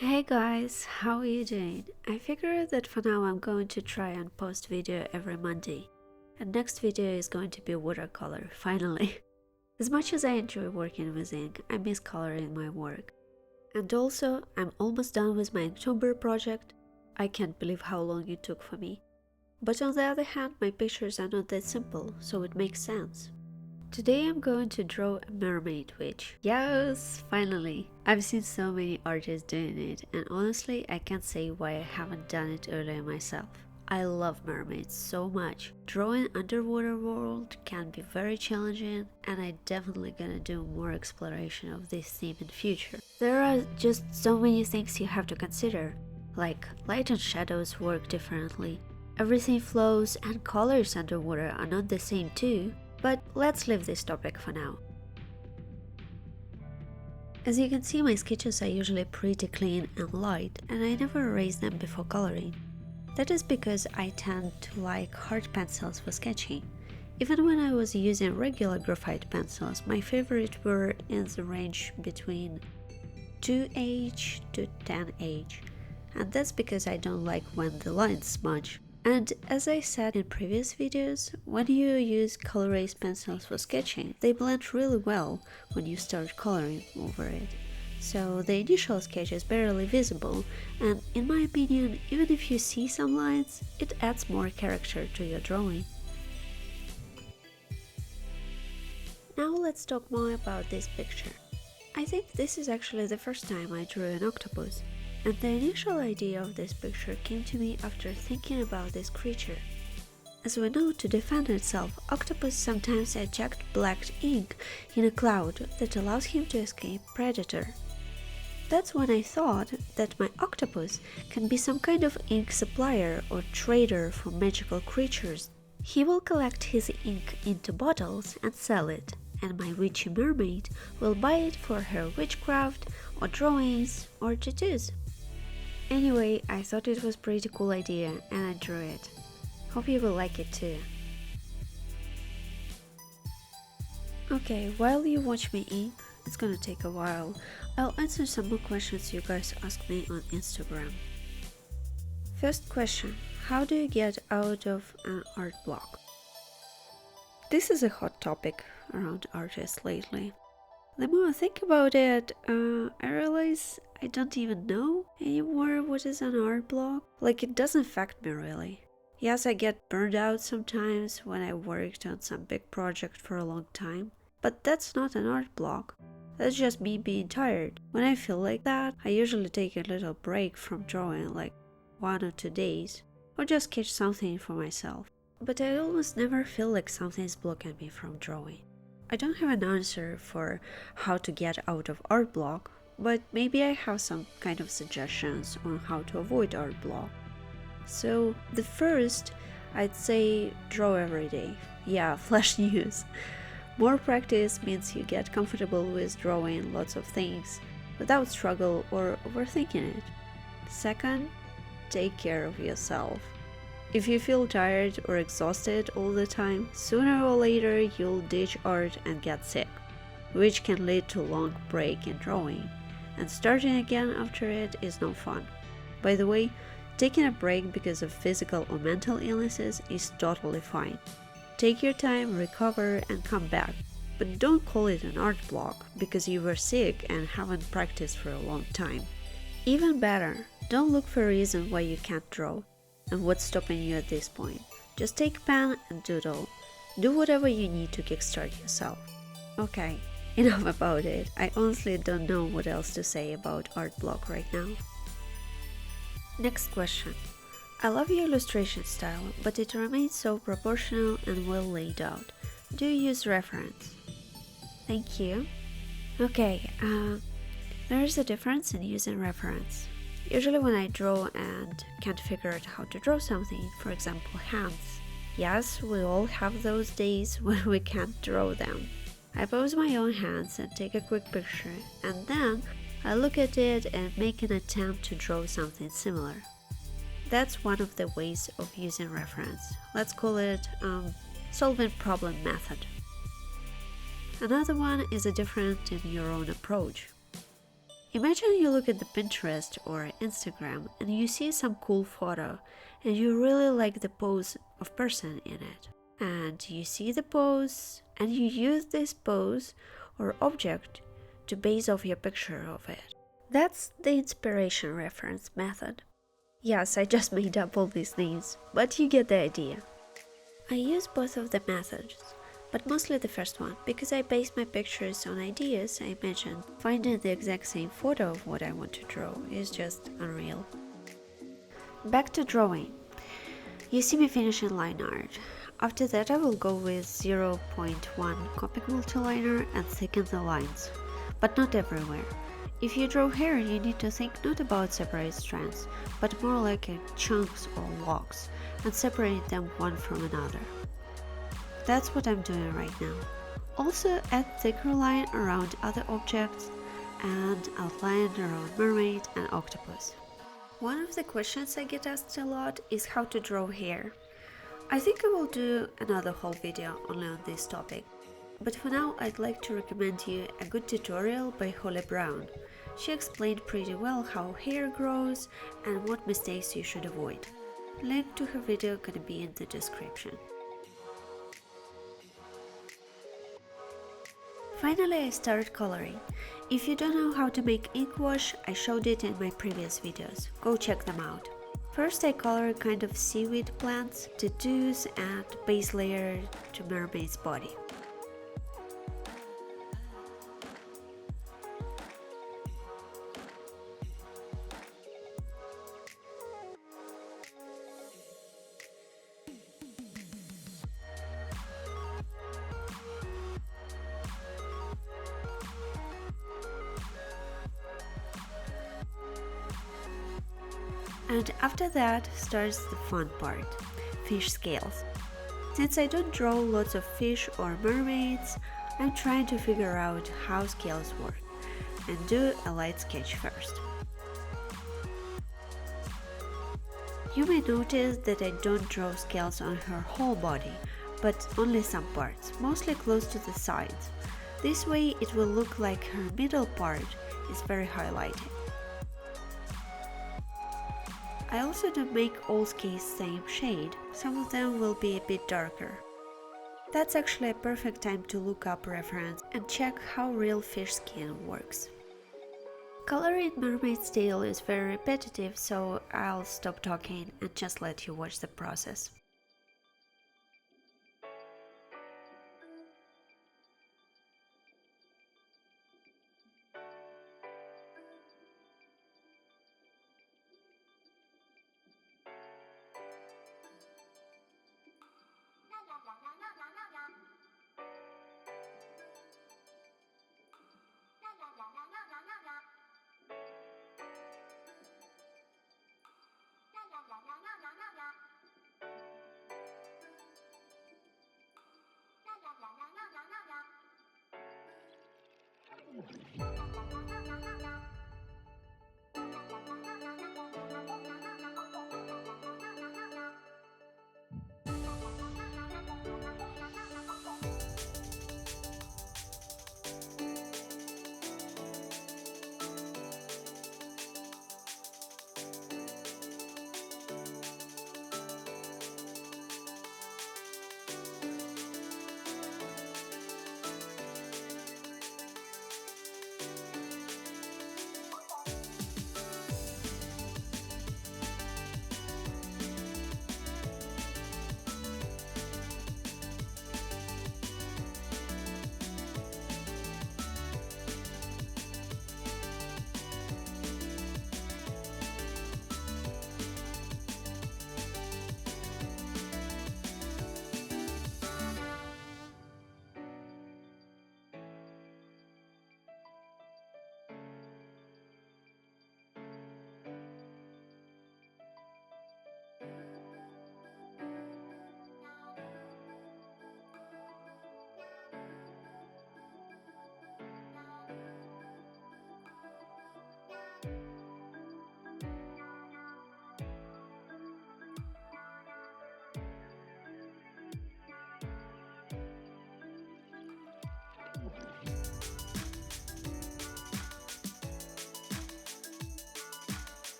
Hey guys, how are you doing? I figured that for now I'm going to try and post video every Monday. And next video is going to be watercolor, finally. As much as I enjoy working with ink, I miss coloring my work. And also, I'm almost done with my Inktober project. I can't believe how long it took for me. But on the other hand, my pictures are not that simple, so it makes sense. Today I'm going to draw a mermaid witch. Yes, finally! I've seen so many artists doing it, and honestly I can't say why I haven't done it earlier myself. I love mermaids so much. Drawing underwater world can be very challenging, and I'm definitely gonna do more exploration of this theme in future. There are just so many things you have to consider, like light and shadows work differently, everything flows, and colors underwater are not the same too. But let's leave this topic for now. As you can see, my sketches are usually pretty clean and light, and I never erase them before coloring. That is because I tend to like hard pencils for sketching. Even when I was using regular graphite pencils, my favorite were in the range between 2H to 10H, and that's because I don't like when the lines smudge. And as I said in previous videos, when you use Col-Erase pencils for sketching, they blend really well when you start coloring over it. So the initial sketch is barely visible, and in my opinion, even if you see some lines, it adds more character to your drawing. Now let's talk more about this picture. I think this is actually the first time I drew an octopus. And the initial idea of this picture came to me after thinking about this creature. As we know, to defend itself, octopus sometimes eject black ink in a cloud that allows him to escape predator. That's when I thought that my octopus can be some kind of ink supplier or trader for magical creatures. He will collect his ink into bottles and sell it, and my witchy mermaid will buy it for her witchcraft or drawings or tattoos. Anyway, I thought it was a pretty cool idea and I drew it. Hope you will like it too. Okay, while you watch me ink, it's gonna take a while, I'll answer some more questions you guys asked me on Instagram. First question, how do you get out of an art block? This is a hot topic around artists lately. The more I think about it, I realize I don't even know anymore what is an art block. Like, it doesn't affect me really. Yes, I get burned out sometimes when I worked on some big project for a long time, but that's not an art block. That's just me being tired. When I feel like that, I usually take a little break from drawing, like 1 or 2 days, or just sketch something for myself. But I almost never feel like something is blocking me from drawing. I don't have an answer for how to get out of art block, but maybe I have some kind of suggestions on how to avoid art block. So the first, I'd say draw every day. Yeah, flash news. More practice means you get comfortable with drawing lots of things without struggle or overthinking it. Second, take care of yourself. If you feel tired or exhausted all the time, sooner or later you'll ditch art and get sick, which can lead to a long break in drawing, and starting again after it is no fun. By the way, taking a break because of physical or mental illnesses is totally fine. Take your time, recover, and come back, but don't call it an art block because you were sick and haven't practiced for a long time. Even better, don't look for a reason why you can't draw. And what's stopping you at this point? Just take a pen and doodle. Do whatever you need to kickstart yourself. Okay, enough about it. I honestly don't know what else to say about art block right now. Next question. I love your illustration style, but it remains so proportional and well laid out. Do you use reference? Thank you. Okay, there is a difference in using reference. Usually when I draw and can't figure out how to draw something, for example hands. Yes, we all have those days when we can't draw them. I pose my own hands and take a quick picture, and then I look at it and make an attempt to draw something similar. That's one of the ways of using reference. Let's call it solving problem method. Another one is a different in your own approach. Imagine you look at the Pinterest or Instagram and you see some cool photo and you really like the pose of person in it. And you see the pose and you use this pose or object to base off your picture of it. That's the inspiration reference method. Yes, I just made up all these names, but you get the idea. I use both of the methods, but mostly the first one, because I base my pictures on ideas I imagined. Finding the exact same photo of what I want to draw is just unreal. Back to drawing. You see me finishing line art. After that I will go with 0.1 Copic multiliner and thicken the lines, but not everywhere. If you draw hair, you need to think not about separate strands, but more like chunks or locks, and separate them one from another. That's what I'm doing right now. Also add thicker line around other objects and outline around mermaid and octopus. One of the questions I get asked a lot is how to draw hair. I think I will do another whole video only on this topic. But for now, I'd like to recommend you a good tutorial by Holly Brown. She explained pretty well how hair grows and what mistakes you should avoid. Link to her video gonna be in the description. Finally, I started coloring. If you don't know how to make ink wash, I showed it in my previous videos. Go check them out. First, I colored kind of seaweed plants, tattoos, and base layer to mermaid's body. And after that starts the fun part, fish scales. Since I don't draw lots of fish or mermaids, I'm trying to figure out how scales work and do a light sketch first. You may notice that I don't draw scales on her whole body, but only some parts, mostly close to the sides. This way it will look like her middle part is very highlighted. I also don't make all scales same shade, some of them will be a bit darker. That's actually a perfect time to look up reference and check how real fish skin works. Coloring mermaid's tail is very repetitive, so I'll stop talking and just let you watch the process.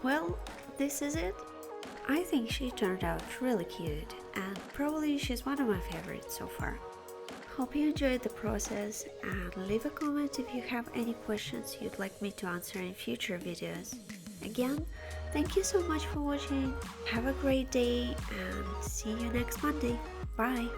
Well, this is it. I think she turned out really cute, and probably she's one of my favorites so far. Hope you enjoyed the process, and leave a comment if you have any questions you'd like me to answer in future videos. Again, thank you so much for watching, have a great day, and see you next Monday. Bye!